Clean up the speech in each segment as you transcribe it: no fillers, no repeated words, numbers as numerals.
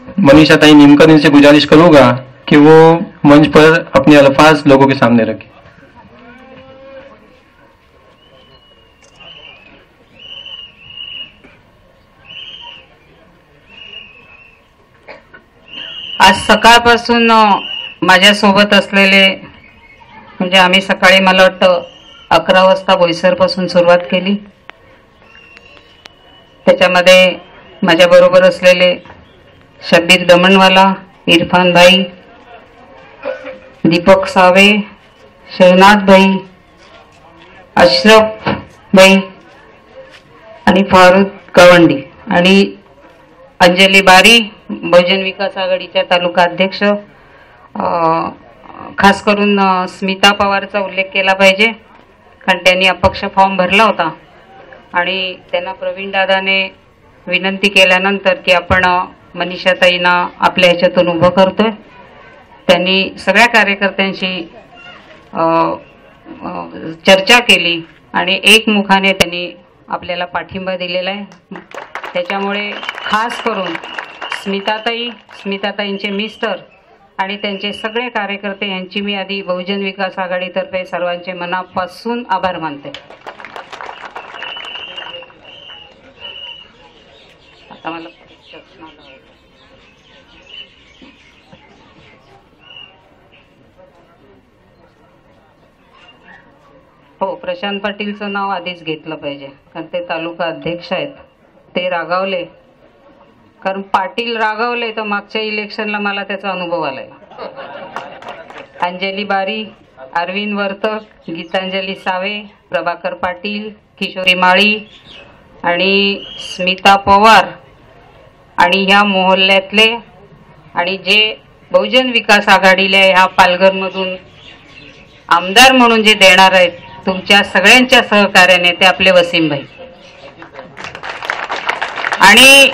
मनीषा ताई नीमकर इनसे गुजारिश करूंगा कि वो मंच पर अपने अल्फाज लोगों के सामने रखें। आज सकाळपासून माझ्यासोबत असलेले म्हणजे आम्ही सकाळी मला वाटतं 11 वाजता बोईसरपासून सुरुवात केली। त्याच्यामध्ये माझ्याबरोबर असलेले शब्बीर दमनवाला, इरफान भाई, दीपक सावे, शहनाज भाई, अशरफ भाई आणि फारुख गवंडी आणि अंजली बारी, बहुजन विकास आघाडीच्या तालुका अध्यक्ष। खास करून स्मिता पवारचा उल्लेख केला पाहिजे, कारण त्यांनी अपक्ष फॉर्म भरला होता आणि त्यांना प्रवीण दादाने विनंती केल्यानंतर की आपण मनीषा ताईंना आपल्या ह्याच्यातून उभं करतोय, त्यांनी सगळ्या कार्यकर्त्यांशी चर्चा केली आणि एकमुखाने त्यांनी आपल्याला पाठिंबा दिलेला आहे। त्याच्यामुळे खास करून स्मिताताईंचे मिस्टर आणि त्यांचे सगळे कार्यकर्ते यांची मी आधी बहुजन विकास आघाडीतर्फे सर्वांचे मनापासून आभार मानते। आता मला हो, प्रशांत पाटीलचं नाव आधीच घेतलं पाहिजे, कारण ते तालुका अध्यक्ष आहेत। ते रागावले, कारण पाटील रागावले तर मागच्या इलेक्शनला मला त्याचा अनुभव आलाय। अंजली बारी, अरविंद वर्तक, गीतांजली सावे, प्रभाकर पाटील, किशोरी माळी आणि स्मिता पवार आणि ह्या मोहल्ल्यातले आणि जे बहुजन विकास आघाडीला ह्या पालघरमधून आमदार म्हणून जे देणार आहेत तुमच्या सगळ्यांच्या सहकार्याने ते आपले वसीम भाई आणि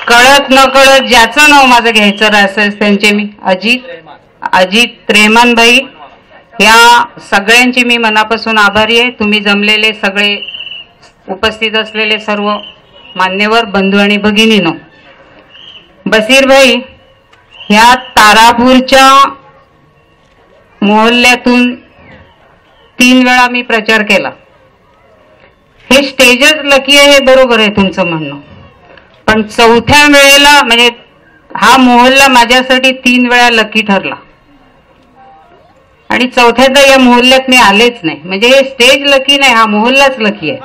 कळत न कळत ज्याचं नाव माझं घ्यायचं असेल त्यांचे मी अजित रेहमान भाई, या सगळ्यांची मी मनापासून आभारी आहे। तुम्ही जमलेले सगळे उपस्थित असलेले सर्व मान्यवर बंधू आणि भगिनीनो, बसीर भाई ह्या तारापूरच्या मोहल्ल्यातून 3 वेळा मी प्रचार केला। हे स्टेजच लकी आहे, हे बरोबर आहे तुमचं म्हणणं, पण 4थ्या वेळेला म्हणजे हा मोहल्ला माझ्यासाठी 3 वेळा लकी ठरला आणि 4थ्यांदा या मोहल्ल्यात मी आलेच नाही। म्हणजे हे स्टेज लकी नाही, हा मोहल्लाच लकी आहे,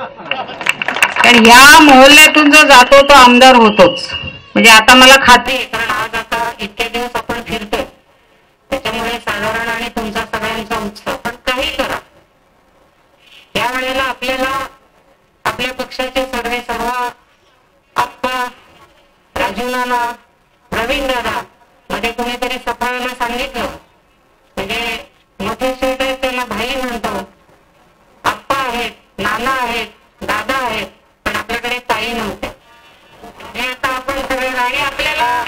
कारण ह्या मोहल्ल्यातून जो जातो तो आमदार होतोच। म्हणजे आता मला खात्री आहे, कारण आज आता इतके दिवस आपण फिरतोय त्याच्यामुळे साधारण आणि तुमचा सगळ्यांचा उत्साह, पण काही करा या वेळेला आपल्याला आपल्या पक्षाचे सर्व आप्पा, राजू नाना, प्रवीण दादा मध्ये कोणीतरी सफाळाला सांगितलं, म्हणजे मोठे शेठ आहेत त्याला भाई म्हणतो, आप्पा आहेत, नाना आहेत, दादा आहेत, पण आपल्याकडे ताई नव्हते। हे आता आपण सगळे आणि आपल्याला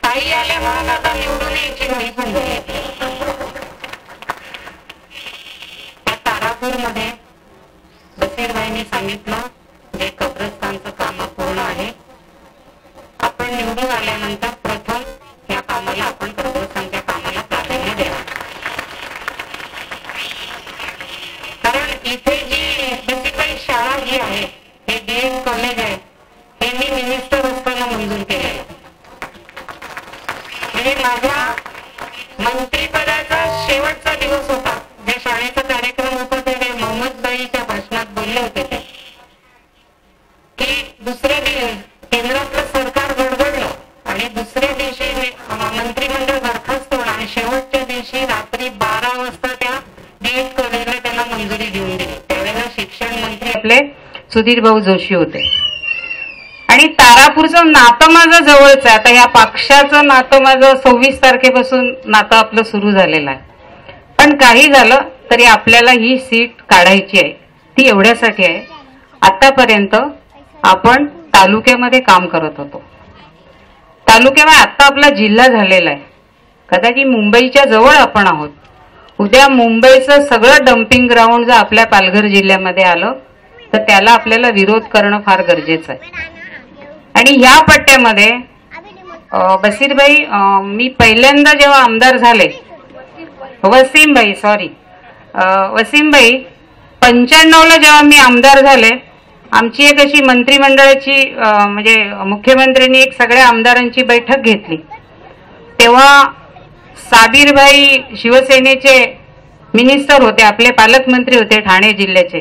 ताई आल्या म्हणून आता निवडून यायची घडी पण झाली। त्या तारापूरमध्ये बसीर भाईंनी सांगितलं जे कब्रस्तानचं काम पूर्ण आहे, आपण निवडून आल्यानंतर प्रथम या कामाला आपण कब्रस्तानच्या कामाला प्राधान्य द्यावं, कारण इथे जी बेसिकली शाळा जी आहे हे डीएड कॉलेज आहे, हे मी मिनिस्टर असताना मंजूर केलेलं। म्हणजे माझ्या मंत्रीपदाचा शेवटचा दिवस होता, ज्या शाळेचा कार्यक्रम होता ते मोहम्मद भाईच्या भाषणात बोलले होते ते की दुसऱ्या दिवशी केंद्रातलं सरकार गडबडलं आणि दुसऱ्या दिवशी मंत्रिमंडळ बरखास्त होणार आणि शेवटच्या दिवशी रात्री 12 वाजता त्या डीएड कॉलेजला त्यांना मंजुरी देऊन दिली। त्यावेळेला शिक्षण मंत्री आपले सुधीर भाऊ जोशी होते आणि तारापूरचं नातं माझं जवळच आहे। आता या पक्षाचं नातं माझं 26 तारखेपासून नातं आपलं सुरू झालेलं आहे, पण काही झालं तरी आपल्याला ही सीट काढायची आहे। ती एवढ्यासाठी आहे, आतापर्यंत आपण तालुक्यामध्ये काम करत होतो, तालुक्यामध्ये आता आपला जिल्हा झालेला आहे, कदाचित मुंबईच्या जवळ आपण आहोत। उद्या मुंबईचं सगळं डम्पिंग ग्राउंड जर आपल्या पालघर जिल्ह्यामध्ये आलं तर त्याला आपल्याला विरोध करणं फार गरजेचं आहे। आणि ह्या पट्ट्यामध्ये बसीरभाई, मी पहिल्यांदा जेव्हा आमदार झाले, वसीमभाई 95ला जेव्हा मी आमदार झाले, आमची एक अशी मंत्रिमंडळाची म्हणजे मुख्यमंत्र्यांनी एक सगळ्या आमदारांची बैठक घेतली. तेव्हा साबीरभाई शिवसेनेचे मिनिस्टर होते, आपले पालकमंत्री होते ठाणे जिल्ह्याचे.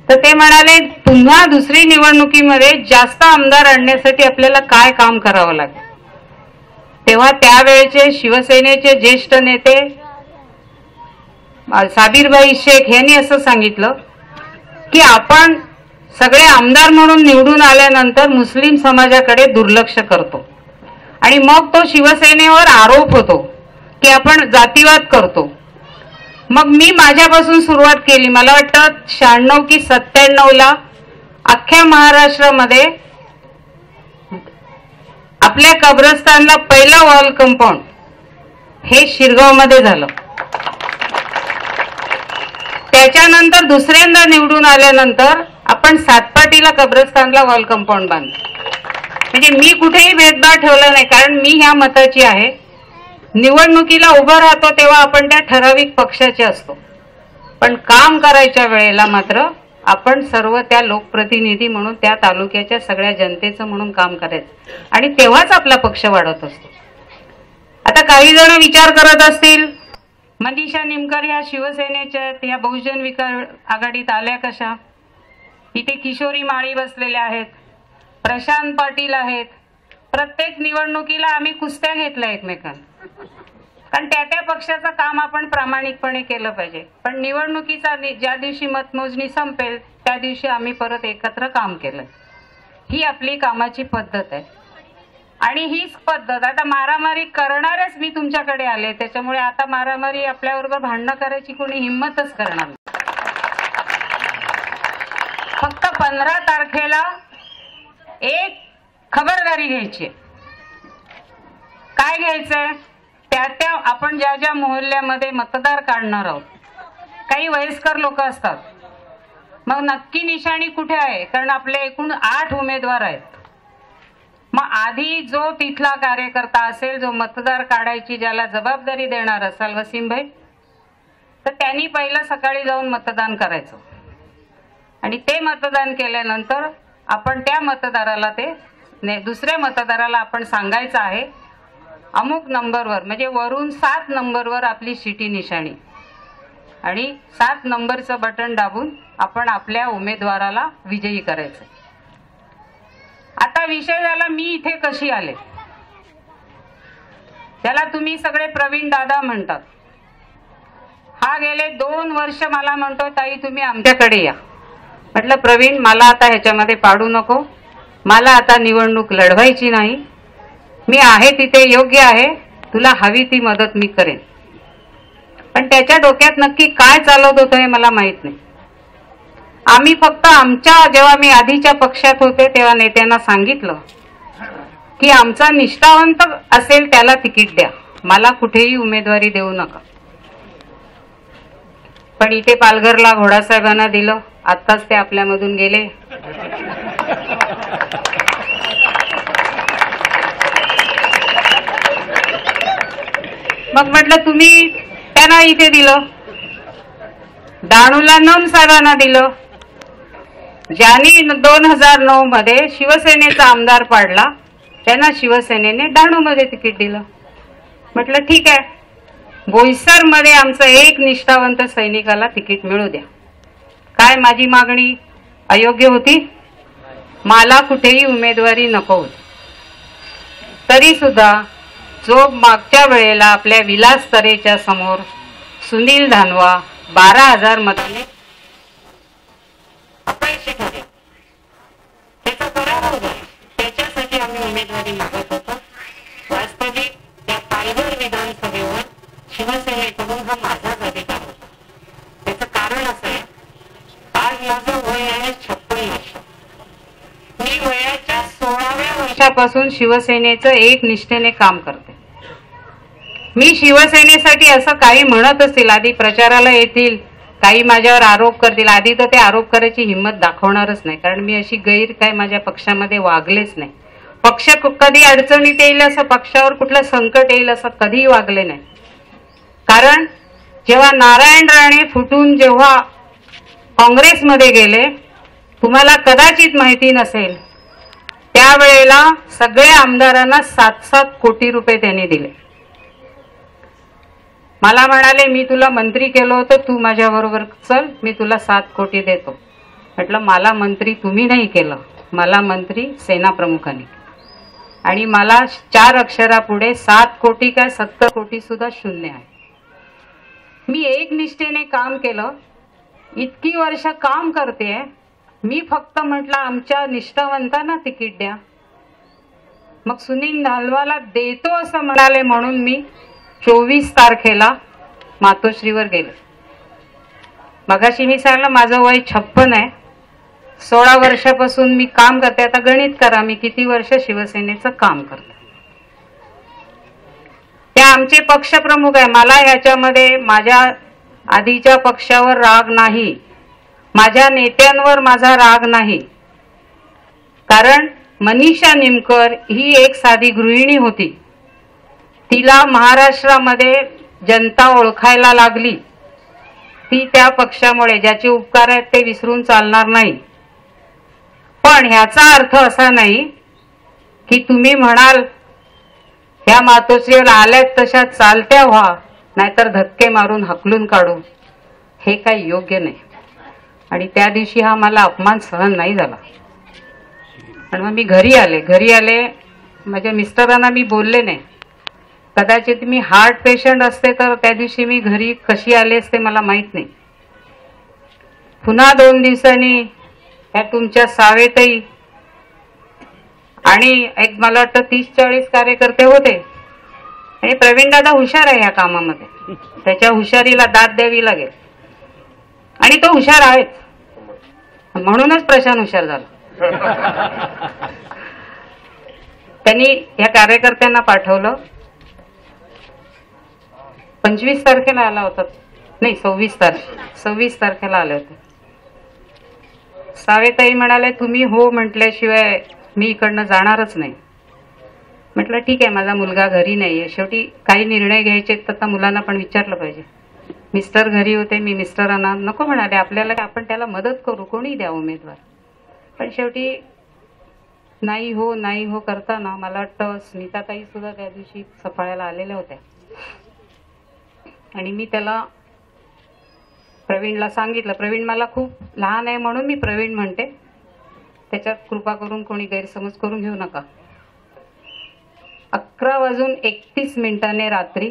तर ते म्हणाले पुन्हा दुसरी निवडणुकीमध्ये जास्त आमदार आणण्यासाठी आपल्याला काय काम करावं लागेल. तेव्हा त्यावेळेचे शिवसेनेचे ज्येष्ठ नेते साबीरभाई शेख यांनी असं सांगितलं की आपण सगळे आमदार म्हणून निवडून आल्यानंतर मुस्लिम समाजाकडे दुर्लक्ष करतो आणि मग तो शिवसेनेवर आरोप होतो की आपण जातीवाद करतो. मग मी माझ्यापासून सुरुवात केली. मला वाटतं 96 की 97ला अख्ख्या महाराष्ट्रामध्ये आपल्या कब्रस्तानला पहिलं वॉल कंपाऊंड हे शिरगावमध्ये झालं. त्याच्यानंतर दुसऱ्यांदा निवडून आल्यानंतर आपण सातपाटीला कब्रस्तानला वॉल कंपाऊंड बांधलं. म्हणजे मी कुठेही भेदभाव ठेवला नाही, कारण मी ह्या मताची आहे निवडणुकीला उभं राहतो तेव्हा आपण त्या ठराविक पक्षाचे असतो, पण काम करायच्या वेळेला मात्र आपण सर्व त्या लोकप्रतिनिधी म्हणून त्या तालुक्याच्या सगळ्या जनतेचं म्हणून काम करायचं आणि तेव्हाच आपला पक्ष वाढत असतो. आता काही जण विचार करत असतील मनीषा निमकर ह्या शिवसेनेच्या या बहुजन विकास आघाडीत आल्या कशा? इथे किशोरी माळी बसलेल्या आहेत, प्रशांत पाटील आहेत. प्रत्येक निवडणुकीला आम्ही कुस्त्या घेतल्या एकमेकांना, कारण त्या त्या पक्षाचं काम आपण प्रामाणिकपणे केलं पाहिजे. पण निवडणुकीचा ज्या दिवशी मतमोजणी संपेल त्या दिवशी आम्ही परत एकत्र काम केलं. ही आपली कामाची पद्धत आहे आणि हीच पद्धत. आता मारामारी करणारच मी तुमच्याकडे आले, त्याच्यामुळे आता मारामारी आपल्याबरोबर भांडणं करायची कोणी हिंमतच करणार नाही. फक्त 15 तारखेला एक खबरदारी घ्यायची. काय घ्यायचंय? त्या आपण ज्या ज्या मोहल्ल्यामध्ये मतदार काढणार आहोत, काही वयस्कर लोक असतात, मग नक्की निशाणी कुठे आहे? कारण आपले एकूण 8 उमेदवार आहेत. मग आधी जो तिथला कार्यकर्ता असेल, जो मतदार काढायची ज्याला जबाबदारी देणार असाल वसीमभाई, तर त्यांनी पहिलं सकाळी जाऊन मतदान करायचं आणि ते मतदान केल्यानंतर आपण त्या मतदाराला दुसऱ्या मतदाराला आपण सांगायचं आहे अमुक नंबरवर, म्हणजे वरून 7 नंबरवर आपली शिटी निशाणी आणि 7 नंबरचं बटन दाबून आपण आपल्या उमेदवाराला विजयी करायचं. आता विषय झाला मी इथे कशी आले. त्याला तुम्ही सगळे प्रवीण दादा म्हणतात. हा गेले 2 वर्ष मला म्हणतो ताई तुम्ही आमच्याकडे या. म्हटलं प्रवीण मला आता ह्याच्यामध्ये पाडू नको, मला आता निवडणूक लढवायची नाही, मी आहे तिथे योग्य आहे, तुला हवी ती मदत मी करेन. पण त्याच्या डोक्यात नक्की काय चालत होतं हे मला माहित नाही. आम्ही फक्त जेव्हा मी आधीच्या पक्षात होते तेव्हा नेत्यांना सांगितलं की आमचा निष्ठावंत असेल त्याला तिकीट द्या, मला कुठेही उमेदवारी देऊ नका. पण इथे पालघरला घोडासाहेबांना दिलं, आत्ताच ते आपल्यामधून गेले. मग म्हटलं तुम्ही त्यांना इथे दिलं, डहाणूला नम साहेबांना दिलं, ज्यांनी 2009 मध्ये शिवसेनेचा आमदार पाडला त्यांना शिवसेनेने डहाणूमध्ये तिकीट दिलं. म्हटलं ठीक आहे, बोईसर मध्ये आमचं एक निष्ठावंत सैनिकाला तिकीट मिळू द्या. काय माझी मागणी अयोग्य होती? मला कुठेही उमेदवारी नको होती. तरी सुद्धा जो मागच्या वेळेला आपल्या विलास तरेच्या समोर सुनील धानवा 12,000 मतांनी अपयशी ठरले, त्याचा पराभव झाला, त्याच्यासाठी आम्ही उमेदवारी मागत होतो. वास्तविक त्या पालघर विधानसभेवर शिवसेनेकडून हा माझाच अधिकार होता. त्याचं कारण असं आहे, आज माझं वय आहे 56 वर्ष. मी वयाच्या 16व्या वर्षापासून शिवसेनेचं एक निष्ठेने काम करते. मी शिवसेनेसाठी असं काही म्हणत असतील, आधी प्रचाराला येतील काही माझ्यावर आरोप करतील. आधी तर ते आरोप करायची हिंमत दाखवणारच नाही, कारण मी अशी गैर काय माझ्या पक्षामध्ये वागलेच नाही. पक्ष कधी अडचणीत येईल असं, पक्षावर कुठलं संकट येईल असं कधीही वागले नाही. कारण जेव्हा नारायण राणे फुटून जेव्हा काँग्रेसमध्ये गेले, तुम्हाला कदाचित माहिती नसेल, त्यावेळेला सगळ्या आमदारांना 7-7 कोटी रुपये त्यांनी दिले. मला म्हणाले, मी तुला मंत्री केलं होतं, तू माझ्या बरोबर चल, मी तुला 7 कोटी देतो. म्हटलं, मला मंत्री तुम्ही नाही केलं, मला मंत्री सेना प्रमुखांनी. आणि मला 4 अक्षरापुढे 7 कोटी काय 70 कोटी सुद्धा शून्य आहे. मी एक निष्ठेने काम केलं, इतकी वर्ष काम करते. मी फक्त म्हटलं आमच्या निष्ठावंतांना तिकीट द्या. मग सुनील नालवाला देतो असं म्हणाले, म्हणून मी 24 तारखेला मातोश्रीवर गेले. मगाशी मी सांगितलं माझं वय 56 आहे. 16 वर्षापासून मी काम करते. आता गणित करा, मी किती वर्ष शिवसेनेचं काम करते. ते आमचे पक्षप्रमुख आहे. मला ह्याच्यामध्ये माझ्या आधीच्या पक्षावर राग नाही, माझ्या नेत्यांवर माझा राग नाही. कारण मनीषा निमकर ही एक साधी गृहिणी होती. तिला महाराष्ट्रामध्ये जनता ओळखायला लागली. ती त्या पक्षामुळे, ज्याचे उपकार आहेत ते विसरून चालणार नाही. पण ह्याचा अर्थ असा नाही की तुम्ही म्हणाल ह्या मातोश्रीवर आल्यात तशा चालत्या व्हा, नाहीतर धक्के मारून हकलून काढू. हे काही योग्य नाही. आणि त्या दिवशी हा मला अपमान सहन नाही झाला. आणि मग मी घरी आले. माझ्या मिस्टरांना मी बोलले नाही. कदाचित मी हार्ट पेशंट असते तर त्या दिवशी मी घरी कशी आले असते मला माहित नाही. पुन्हा 2 दिवसांनी ह्या तुमच्या सावेताई आणि एक मला वाटतं 30-40 कार्यकर्ते होते. आणि प्रवीण दादा हुशार आहे ह्या कामामध्ये, त्याच्या हुशारीला दाद द्यावी लागेल. आणि तो हुशार आहेच, म्हणूनच प्रशांत हुशार झाला. त्यांनी ह्या कार्यकर्त्यांना पाठवलं. 25 तारखेला आला होता, नाही 26 तारखेला आले होते. सावेताई म्हणाले, तुम्ही हो म्हटल्याशिवाय मी इकडनं जाणारच नाही. म्हटलं ठीक आहे, माझा मुलगा घरी नाहीये, शेवटी काही निर्णय घ्यायचे तर आता मुलांना पण विचारलं पाहिजे. मिस्टर घरी होते. मी मिस्टरांना नको म्हणाले, आपल्याला आपण त्याला मदत करू, कोणी द्या उमेदवार. पण शेवटी नाही हो करताना मला वाटतं स्मिताताई सुद्धा त्या दिवशी सफाळ्याला आलेल्या होत्या. आणि मी त्याला प्रवीणला सांगितलं. प्रवीण मला खूप लहान आहे म्हणून मी प्रवीण म्हणते, त्याच्यात कृपा करून कोणी गैरसमज करून घेऊ नका. 11:31 रात्री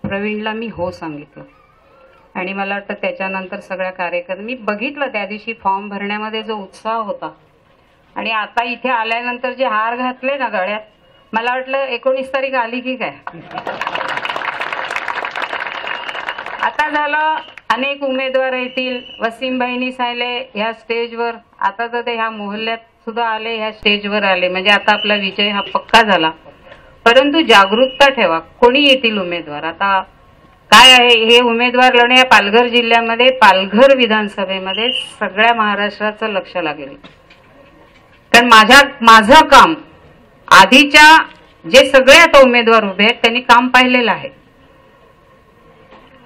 प्रवीणला मी हो सांगितलं. आणि मला वाटतं त्याच्यानंतर सगळ्या कार्यकर्ते, मी बघितलं त्या दिवशी फॉर्म भरण्यामध्ये जो उत्साह होता. आणि आता इथे आल्यानंतर जे हार घातले ना गळ्यात, मला वाटलं 19 तारीख आली की काय. आता झालं, अनेक उमेदवार येतील. वसीमभाईंनी सांगितले ह्या स्टेजवर, आता तर ते ह्या मोहल्ल्यात सुद्धा आले, ह्या स्टेजवर आले, म्हणजे आता आपला विजय हा पक्का झाला. परंतु जागरूकता ठेवा, कोणी येतील उमेदवार. आता काय आहे, हे उमेदवार लढणे या पालघर जिल्ह्यामध्ये, पालघर विधानसभेमध्ये सगळ्या महाराष्ट्राचं लक्ष लागेल. कारण माझं काम, आधीच्या जे सगळे आता उमेदवार उभे आहेत त्यांनी काम पाहिलेलं आहे.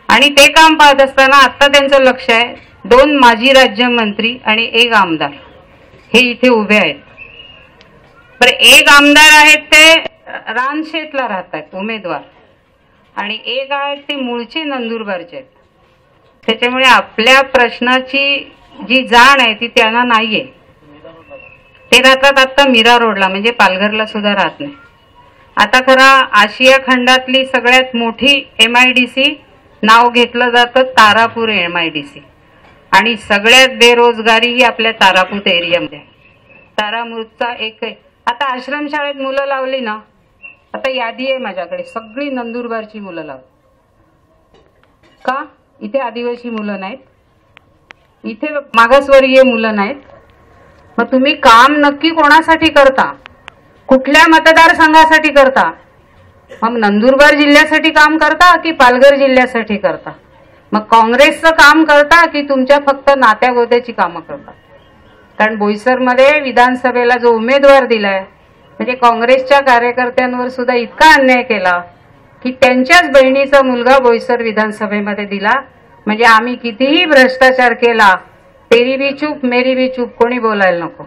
आणि ते काम पाहत असताना आता त्यांचं लक्ष आहे 2 माजी राज्यमंत्री आणि 1 आमदार हे इथे उभे आहेत. पण 1 आमदार आहेत ते रानशेतला राहतात उमेदवार, आणि 1 आहेत ते मूळचे नंदुरबारचे आहेत. त्याच्यामुळे आपल्या प्रश्नाची जी जाण आहे ती त्यांना नाहीये. ते राहतात आता मीरा रोडला, म्हणजे पालघरला सुद्धा राहत नाही. आता खरा आशिया खंडातली सगळ्यात मोठी MIDC नाव घेतलं जातं तारापूर MIDC, आणि सगळ्यात बेरोजगारी ही आपल्या तारापूर एरियामध्ये. तारापूरचा एक आता आश्रमशाळेत मुलं लावली ना, आता यादी आहे माझ्याकडे, सगळी नंदुरबारची मुलं लावली. का? इथे आदिवासी मुलं नाहीत, इथे मागासवर्गीय मुलं नाहीत. मग तुम्ही काम नक्की कोणासाठी करता, कुठल्या मतदारसंघासाठी करता? मग नंदुरबार जिल्ह्यासाठी काम करता की पालघर जिल्ह्यासाठी करता? मग काँग्रेसचं काम करता की तुमच्या फक्त नात्या गोत्याची कामं करता? कारण बोईसरमध्ये विधानसभेला जो उमेदवार दिलाय म्हणजे काँग्रेसच्या कार्यकर्त्यांवर सुद्धा इतका अन्याय केला की त्यांच्याच बहिणीचा मुलगा बोईसर विधानसभेमध्ये दिला. म्हणजे आम्ही कितीही भ्रष्टाचार केला, तेरी भी चूप मेरी भी चूप, कोणी बोलायला नको.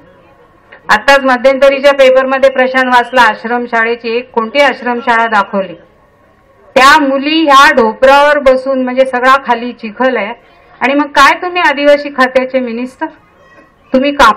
आताच मध्यंतरीच्या पेपरमध्ये प्रशांत वाचला, आश्रमशाळेची एक कोणती आश्रमशाळा दाखवली, त्या मुली ह्या ढोपरावर बसून, म्हणजे सगळा खाली चिखल आहे. आणि मग काय तुम्ही आदिवासी खात्याचे मिनिस्टर, तुम्ही काम